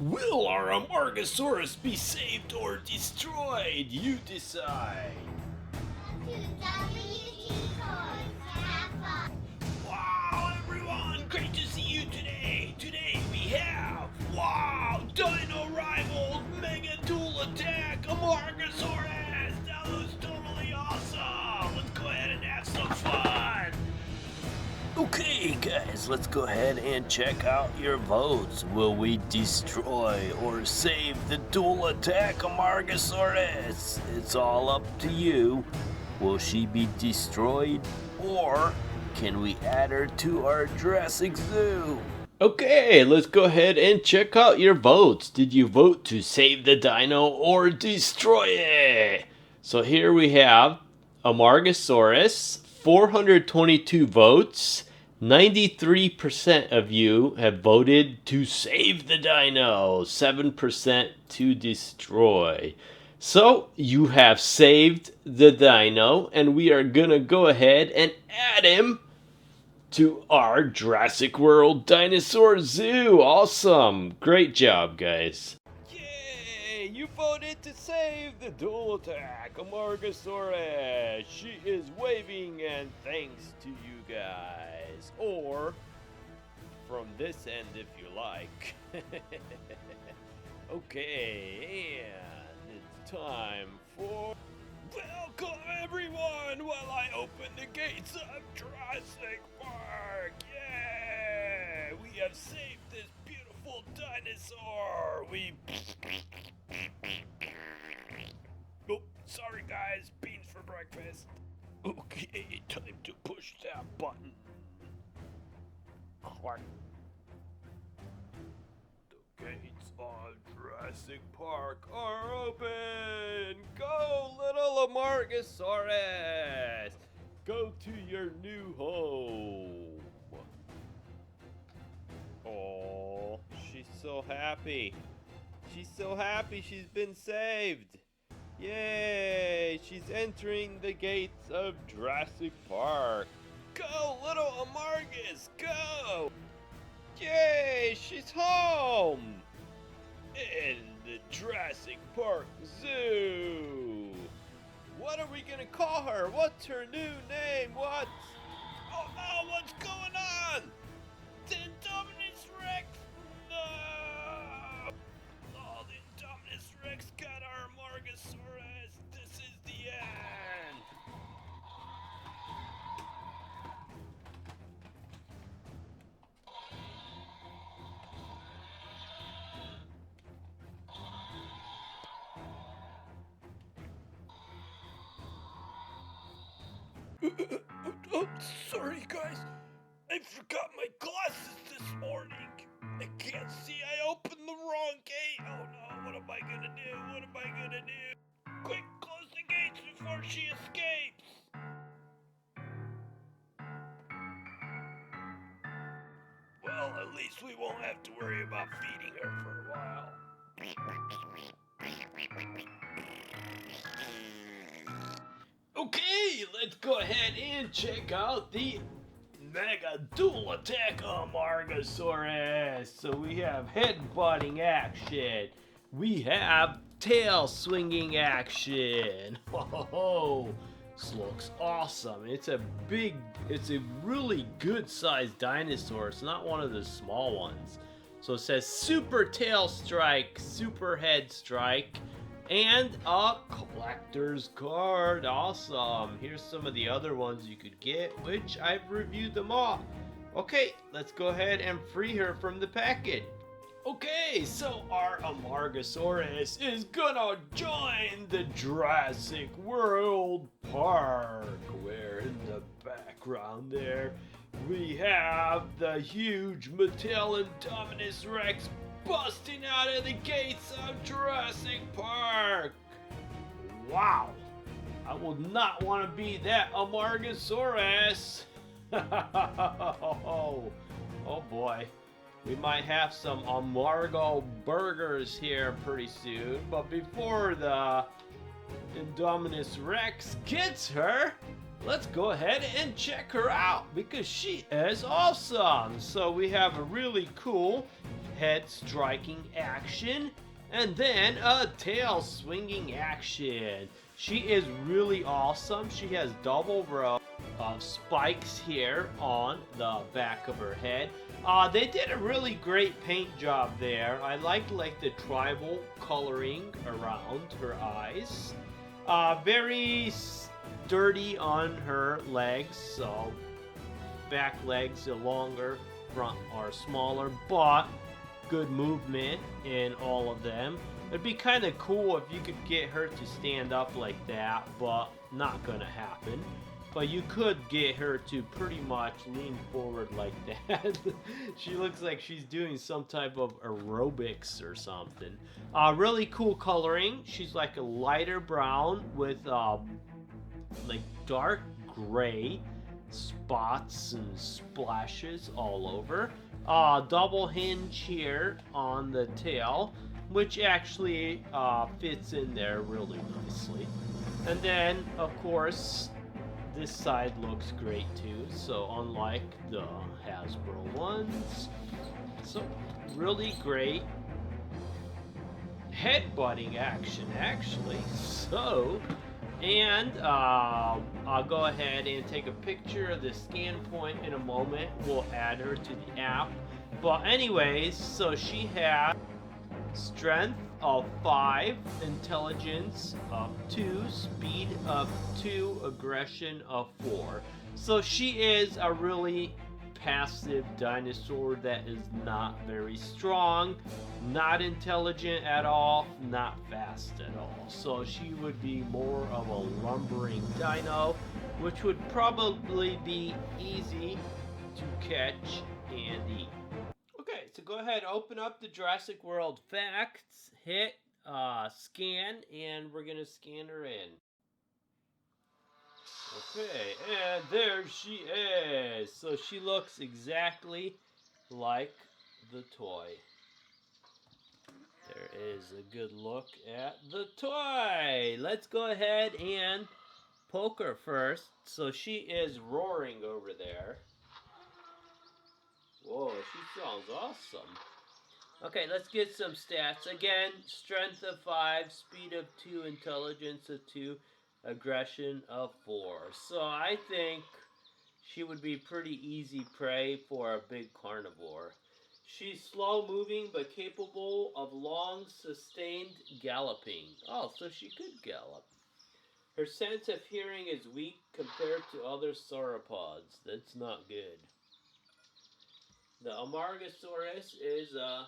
Will our Amargasaurus be saved or destroyed? You decide. To WDToys. Have fun. Wow, everyone! Great to see you today! Today we have, wow, Dino Rivals Mega Dual Attack AMARGASAURUS! That looks totally awesome! Let's go ahead and have some fun! Okay, guys, let's go ahead and check out your votes. Will we destroy or save the Dual Attack AMARGASAURUS? It's all up to you. Will she be destroyed, or can we add her to our Jurassic Zoo? Okay, let's go ahead and check out your votes. Did you vote to save the dino or destroy it? So here we have Amargasaurus, 422 votes. 93% of you have voted to save the dino, 7% to destroy. So you have saved the dino, and we are gonna go ahead and add him to our Jurassic World Dinosaur Zoo. Awesome. Great job, guys. Yay! You voted to save the Dual Attack Amargasaurus. She is waving and thanks to you guys. Or from this end if you like. Okay, and it's time for... Welcome everyone while I open the gates of Jurassic Park! Yeah! We have saved this beautiful dinosaur! Oh, sorry guys, beans for breakfast. Okay, time to push that button. The gates of Jurassic Park are open! Go, little Amargasaurus! Go to your new home! Oh, she's so happy. She's so happy she's been saved. Yay! She's entering the gates of Jurassic Park. Go, little Amargus, go! Yay! She's home! In the Jurassic Park Zoo! What are we gonna call her? What's her new name? What? Oh no, what's going on? The Indominus Rex! No! Oh, the Indominus Rex got our Amargasaurus! This is the end! Oh, sorry guys. I forgot my glasses this morning. I can't see. I opened the wrong gate. Oh no, what am I gonna do? What am I gonna do? Quick, close the gates before she escapes. Well, at least we won't have to worry about feeding her for a while. Okay, let's go ahead and check out the Mega Dual Attack Amargasaurus. So we have head-butting action. We have tail swinging action. Oh, this looks awesome. It's a really good sized dinosaur. It's not one of the small ones. So it says super tail strike, super head strike, and a collector's card. Awesome. Here's some of the other ones you could get, which I've reviewed them all. Okay, let's go ahead and free her from the package. Okay, so our Amargasaurus is gonna join the Jurassic World Park, where in the background there we have the huge Mattel Indominus Rex busting out of the gates of Jurassic Park. Wow, I will not want to be that Amargasaurus. Oh boy. We might have some Amargo burgers here pretty soon, but before the Indominus Rex gets her, let's go ahead and check her out because she is awesome. So we have a really cool head striking action, and then a tail swinging action. She is really awesome. She has double row of spikes here on the back of her head. They did a really great paint job there. I liked the tribal coloring around her eyes. Very sturdy on her legs, so back legs are longer, front are smaller, but good movement in all of them. It'd be kind of cool if you could get her to stand up like that, but not gonna happen. But you could get her to pretty much lean forward like that. She looks like she's doing some type of aerobics or something. Really cool coloring. She's like a lighter brown with like dark gray spots and splashes all over. Double hinge here on the tail, which actually fits in there really nicely. And then, of course, this side looks great too, so unlike the Hasbro ones. So, really great headbutting action, actually. So, and I'll go ahead and take a picture of the scan point in a moment. We'll add her to the app. But anyways, so she has strength of 5, intelligence of 2, speed of 2, aggression of 4. So she is a really passive dinosaur that is not very strong, not intelligent at all, not fast at all. So she would be more of a lumbering dino, which would probably be easy to catch and eat. Okay, so go ahead, open up the Jurassic World facts, hit scan, and we're gonna scan her in. Okay, and there she is. So she looks exactly like the toy. There is a good look at the toy. Let's go ahead and poke her first. So she is roaring over there. Whoa, she sounds awesome. Okay, let's get some stats. Again, strength of 5, speed of 2, intelligence of 2, aggression of 4. So I think she would be pretty easy prey for a big carnivore. She's slow moving but capable of long sustained galloping. Oh, so she could gallop. Her sense of hearing is weak compared to other sauropods. That's not good. The AMARGASAURUS is a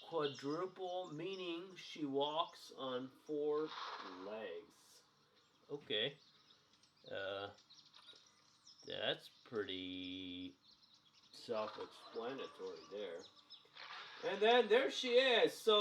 quadruple, meaning she walks on 4 legs. Okay. That's pretty self-explanatory there. And then there she is. So,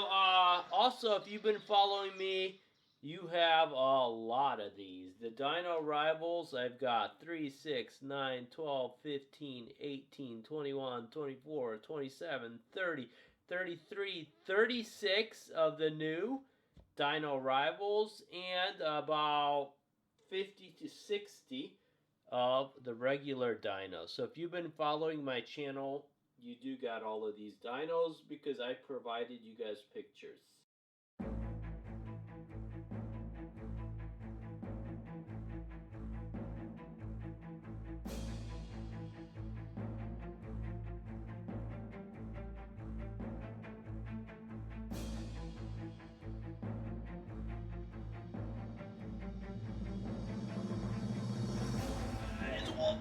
also, if you've been following me, you have a lot of these. The Dino Rivals, I've got 3, 6, 9, 12, 15, 18, 21, 24, 27, 30, 33, 36 of the new Dino Rivals, and about 50 to 60 of the regular dinos. So if you've been following my channel, you do got all of these dinos because I provided you guys pictures.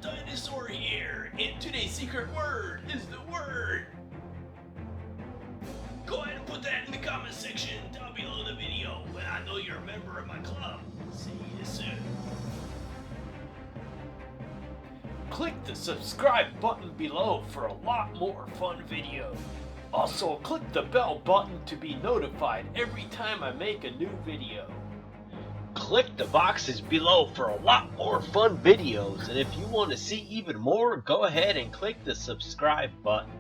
Dinosaur here, and today's secret word is the word. Go ahead and put that in the comment section down below the video, and I know you're a member of my club. See you soon. Click the subscribe button below for a lot more fun videos. Also, click the bell button to be notified every time I make a new video. Click the boxes below for a lot more fun videos, and if you want to see even more, go ahead and click the subscribe button.